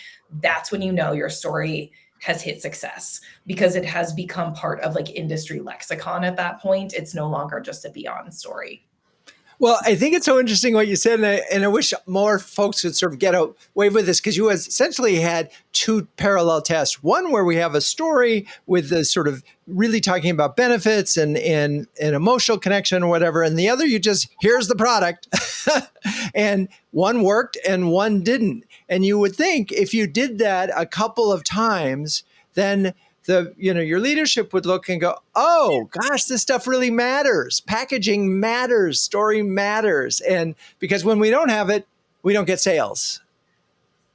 that's when you know your story has hit success, because it has become part of like industry lexicon at that point. It's no longer just a beyond story. Well, I think it's so interesting what you said, and I wish more folks could sort of get away with this, because you essentially had two parallel tests. One where we have a story with the sort of really talking about benefits and an emotional connection or whatever, and the other you just, here's the product. And one worked and one didn't. And you would think if you did that a couple of times, then your leadership would look and go, oh gosh, this stuff really matters. Packaging matters, story matters. And because when we don't have it, we don't get sales.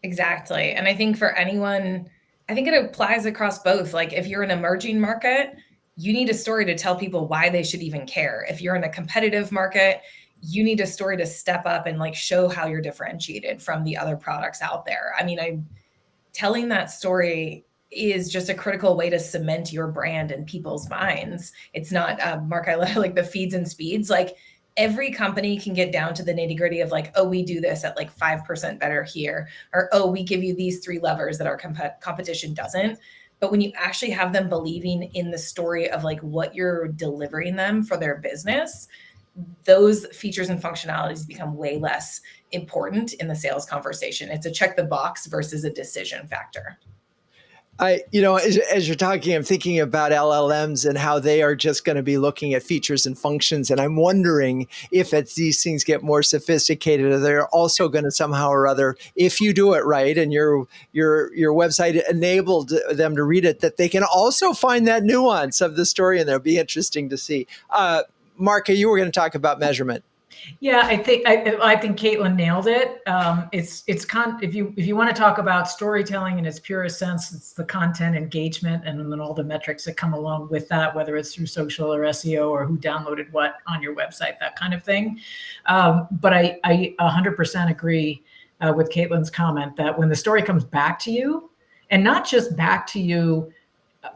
Exactly. And I think for anyone, I think it applies across both. Like if you're an emerging market, you need a story to tell people why they should even care. If you're in a competitive market, you need a story to step up and like show how you're differentiated from the other products out there. I mean, telling that story is just a critical way to cement your brand in people's minds. It's not, Mark, I like the feeds and speeds. Like every company can get down to the nitty gritty of like, oh, we do this at like 5% better here, or, oh, we give you these 3 levers that our competition doesn't. But when you actually have them believing in the story of like what you're delivering them for their business, those features and functionalities become way less important in the sales conversation. It's a check the box versus a decision factor. As you're talking, I'm thinking about LLMs and how they are just going to be looking at features and functions. And I'm wondering if as these things get more sophisticated, they're also going to somehow or other, if you do it right and your website enabled them to read it, that they can also find that nuance of the story, and it'll be interesting to see. Marca, you were going to talk about measurement. Yeah, I think Caitlin nailed it. If you want to talk about storytelling in its purest sense, it's the content engagement and then all the metrics that come along with that, whether it's through social or SEO or who downloaded what on your website, that kind of thing. But I 100% agree with Caitlin's comment that when the story comes back to you, and not just back to you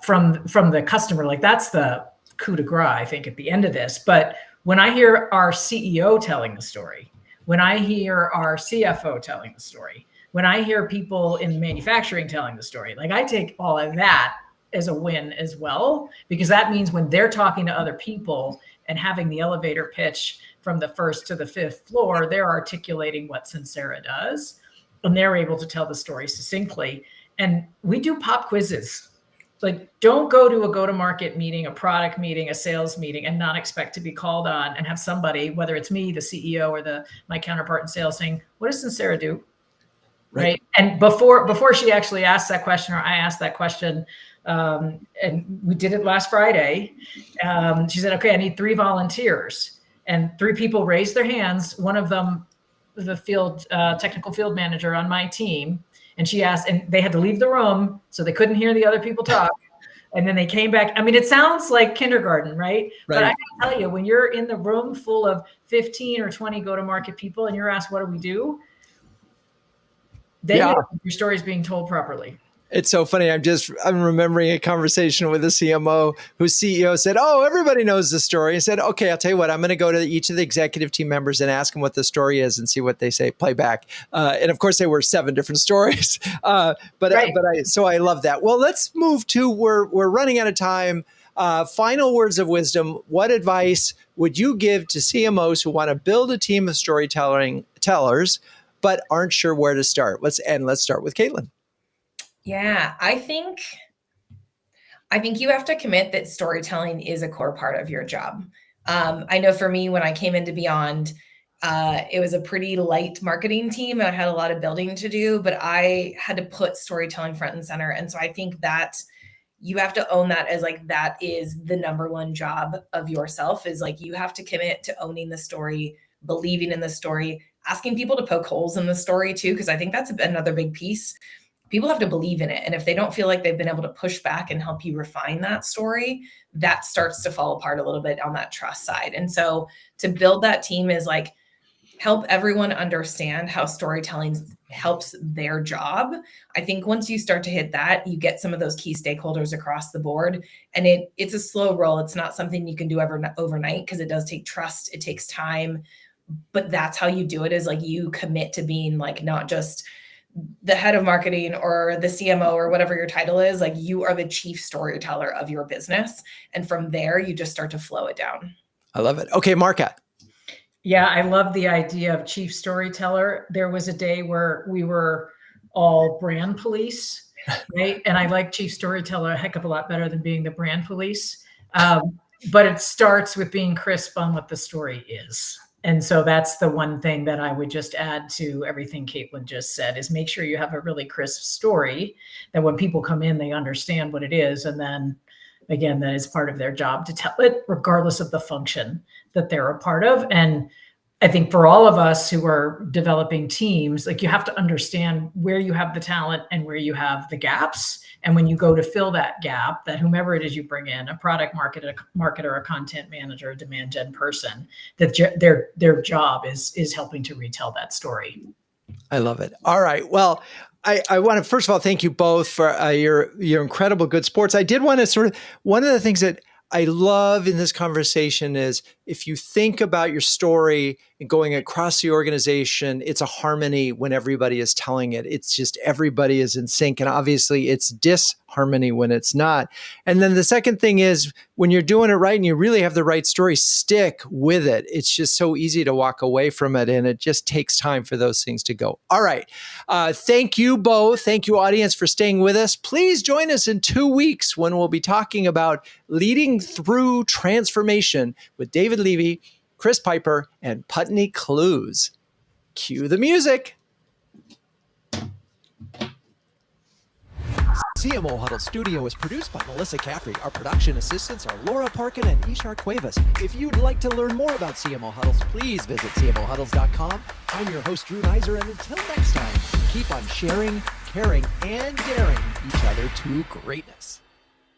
from the customer, like that's the coup de grace, I think, at the end of this, but when I hear our CEO telling the story, when I hear our CFO telling the story, when I hear people in manufacturing telling the story, like I take all of that as a win as well, because that means when they're talking to other people and having the elevator pitch from the 1st to the 5th floor, they're articulating what Sensera does, and they're able to tell the story succinctly. And we do pop quizzes. Like, don't go to a go-to-market meeting, a product meeting, a sales meeting, and not expect to be called on and have somebody, whether it's me, the CEO, or my counterpart in sales, saying, "What does Sensera do?" Right? And before she actually asked that question, or I asked that question, and we did it last Friday. She said, "Okay, I need 3 volunteers," and 3 people raised their hands. One of them, the technical field manager on my team. And she asked, and they had to leave the room, so they couldn't hear the other people talk. And then they came back. I mean, it sounds like kindergarten, right? But I can tell you, when you're in the room full of 15 or 20 go-to-market people and you're asked, what do we do? Then your story is being told properly. It's so funny. I'm remembering a conversation with a CMO whose CEO said, "Oh, everybody knows the story." I said, "Okay, I'll tell you what, I'm going to go to each of the executive team members and ask them what the story is and see what they say, play back." And of course, they were 7 different stories. So I love that. Well, let's move to, we're running out of time. Final words of wisdom. What advice would you give to CMOs who want to build a team of storytellers, but aren't sure where to start? Let's start with Caitlin. Yeah, I think you have to commit that storytelling is a core part of your job. I know for me, when I came into Beyond, it was a pretty light marketing team and I had a lot of building to do, but I had to put storytelling front and center. And so I think that you have to own that as like, that is the number one job of yourself, is like, you have to commit to owning the story, believing in the story, asking people to poke holes in the story too, because I think that's another big piece. people have to believe in it. And if they don't feel like they've been able to push back and help you refine that story, that starts to fall apart a little bit on that trust side. And so to build that team is like, help everyone understand how storytelling helps their job. I think once you start to hit that, you get some of those key stakeholders across the board. And it's a slow roll. It's not something you can do overnight, because it does take trust. It takes time. But that's how you do it, is like you commit to being like not just the head of marketing or the CMO or whatever your title is. Like, you are the chief storyteller of your business. And from there, you just start to flow it down. I love it. Okay, Marca. Yeah, I love the idea of chief storyteller. There was a day where we were all brand police, right? And I like chief storyteller a heck of a lot better than being the brand police. But it starts with being crisp on what the story is. And so that's the one thing that I would just add to everything Caitlin just said, is make sure you have a really crisp story that when people come in, they understand what it is. And then again, that is part of their job to tell it, regardless of the function that they're a part of. And I think for all of us who are developing teams, like, you have to understand where you have the talent and where you have the gaps. And when you go to fill that gap, that whomever it is you bring in, a product marketer, a content manager, a demand gen person, that their job is helping to retell that story. I love it. All right. Well, I want to, first of all, thank you both for your incredible good sports. I did want to one of the things that I love in this conversation is, if you think about your story and going across the organization, it's a harmony when everybody is telling it. It's just everybody is in sync. And obviously it's disharmony when it's not. And then the second thing is, when you're doing it right and you really have the right story, stick with it. It's just so easy to walk away from it. And it just takes time for those things to go. All right. Thank you both. Thank you, audience, for staying with us. Please join us in 2 weeks when we'll be talking about leading through transformation with David Levy, Chris Piper, and Putney Clues. Cue the music. CMO Huddles Studio is produced by Melissa Caffrey. Our production assistants are Laura Parkin and Ishar Cuevas. If you'd like to learn more about CMO Huddles, please visit cmohuddles.com. I'm your host, Drew Neiser, and until next time, keep on sharing, caring, and daring each other to greatness.